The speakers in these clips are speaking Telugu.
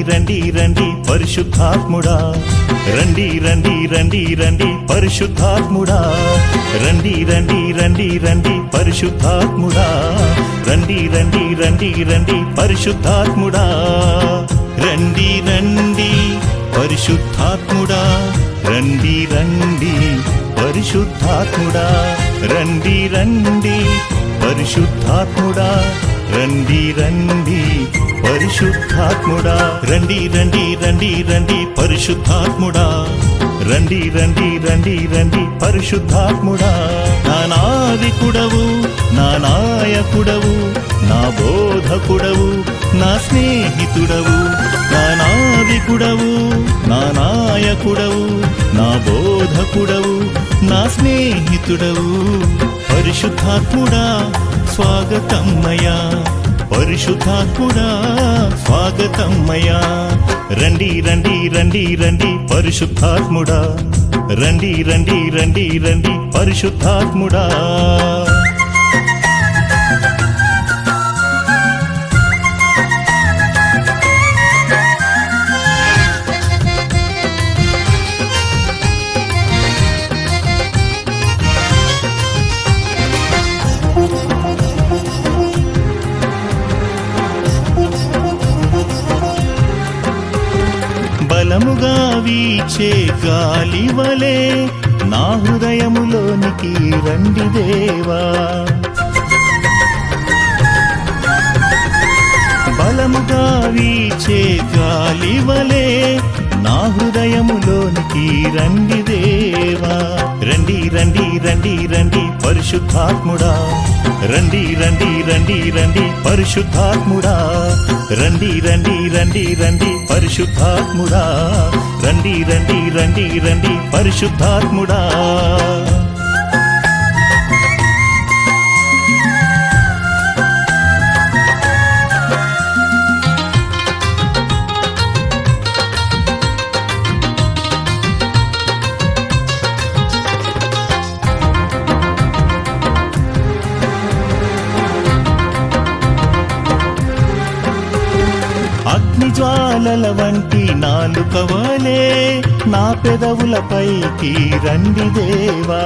రండి రండి పరిశుద్ధాత్ముడా రండి రండి రండి రండి పరిశుద్ధాత్ముడా రండి రండి రండి రండి పరిశుద్ధాత్ముడా రండి రండి రండి రండి పరిశుద్ధాత్ముడా రండి రండి పరిశుద్ధాత్ముడా రండి రండి పరిశుద్ధాత్ముడా రండి రండి పరిశుద్ధాత్ముడా రండి రండి పరిశుద్ధాత్ముడా రండి రండి రండి రండి పరిశుద్ధాత్ముడా రండి రండి రండి రండి పరిశుద్ధాత్ముడా నా నావికుడవు నా నాయకుడవు నా బోధకుడవు నా స్నేహితుడవు నా నావికుడవు నా నాయకుడవు నా బోధకుడవు నా స్నేహితుడవు పరిశుద్ధాత్ముడా స్వాగతమ్మయ్యా పరిశుద్ధాత్ముడా స్వాగతమ్మయ్యా రండి రండి రండి రండి పరిశుద్ధాత్ముడా రండి రండి రండి రండి పరిశుద్ధాత్ముడా బలముగా వీచే గాలి వలె నా హృదయములోనికి రండి దేవా బలముగా వీచే గాలి వలె నా హృదయములోనికి రండి దేవా రండి రండి రండి రండి పరిశుద్ధాత్ముడా రండి రండి రండి రండి పరిశుద్ధాత్ముడా రండి రండి రండి రండి పరిశుద్ధాత్ముడా రండి రండి రండి రండి పరిశుద్ధాత్ముడా అగ్నిజ్వాలల వంటి నాలుక వలె నా పెదవులపైకి రండి దేవా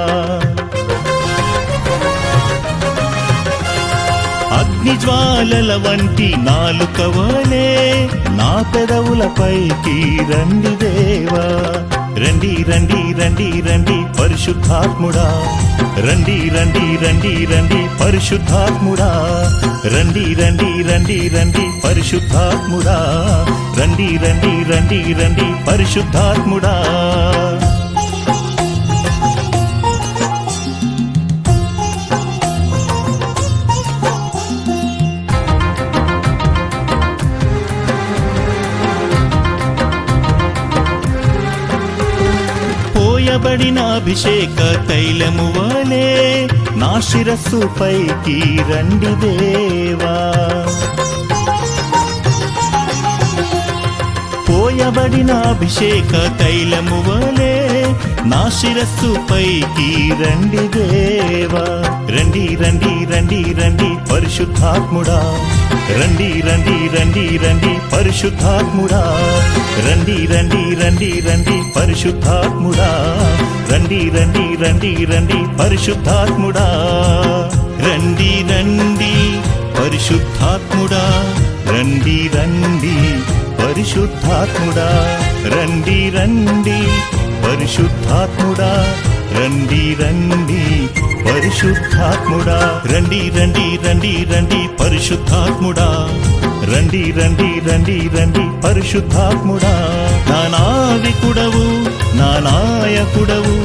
అగ్నిజ్వాలల వంటి నాలుక వలె నా పెదవులపైకి రండి దేవా రండి రండి రండి రండి పరిశుద్ధాత్ముడా రండి రండి రండి రండి పరిశుద్ధాత్ముడా రండి రండి రండి రండి పరిశుద్ధాత్ముడా రండి రండి రండి రండి పరిశుద్ధాత్ముడా పోయబడిన అభిషేక తైలము వలె నా శిరస్సు పైకి రండి దేవా పోయబడిన అభిషేక తైలము వలె నా శిరస్సు పైకి రండి దేవా రండి రండి రండి రండి పరిశుద్ధాత్ముడా రండి రండి రండి రండి పరిశుద్ధాత్ముడా రండి రండి రండి రండి పరిశుద్ధాత్ముడా రండి రండి రండి రండి పరిశుద్ధాత్ముడా రండి రండి పరిశుద్ధాత్ముడా రండి రండి పరిశుద్ధాత్ముడా రండి రండి పరిశుద్ధాత్ముడా రండి రండి పరిశుద్ధాత్ముడా రండి రండి రండి రండి పరిశుద్ధాత్ముడా రండి రండి రండి రండి పరిశుద్ధాత్ముడా నా నావికుడవు నా నాయకుడవు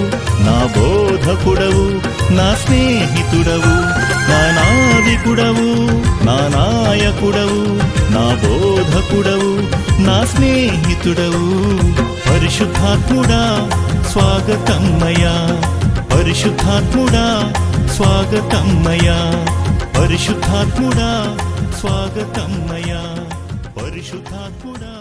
నా బోధకుడవు నా స్నేహితుడవు నా నావికుడవు నా నాయకుడవు నా బోధకుడవు నా స్నేహితుడవు పరిశుద్ధాత్ముడా స్వాగతమ్మయ్యా పరిశుద్ధాత్ముడా స్వాగతమ్మయ్యా పరిశుద్ధాత్ముడా స్వాగతమ్మయ్యా పరిశుద్ధాత్ముడా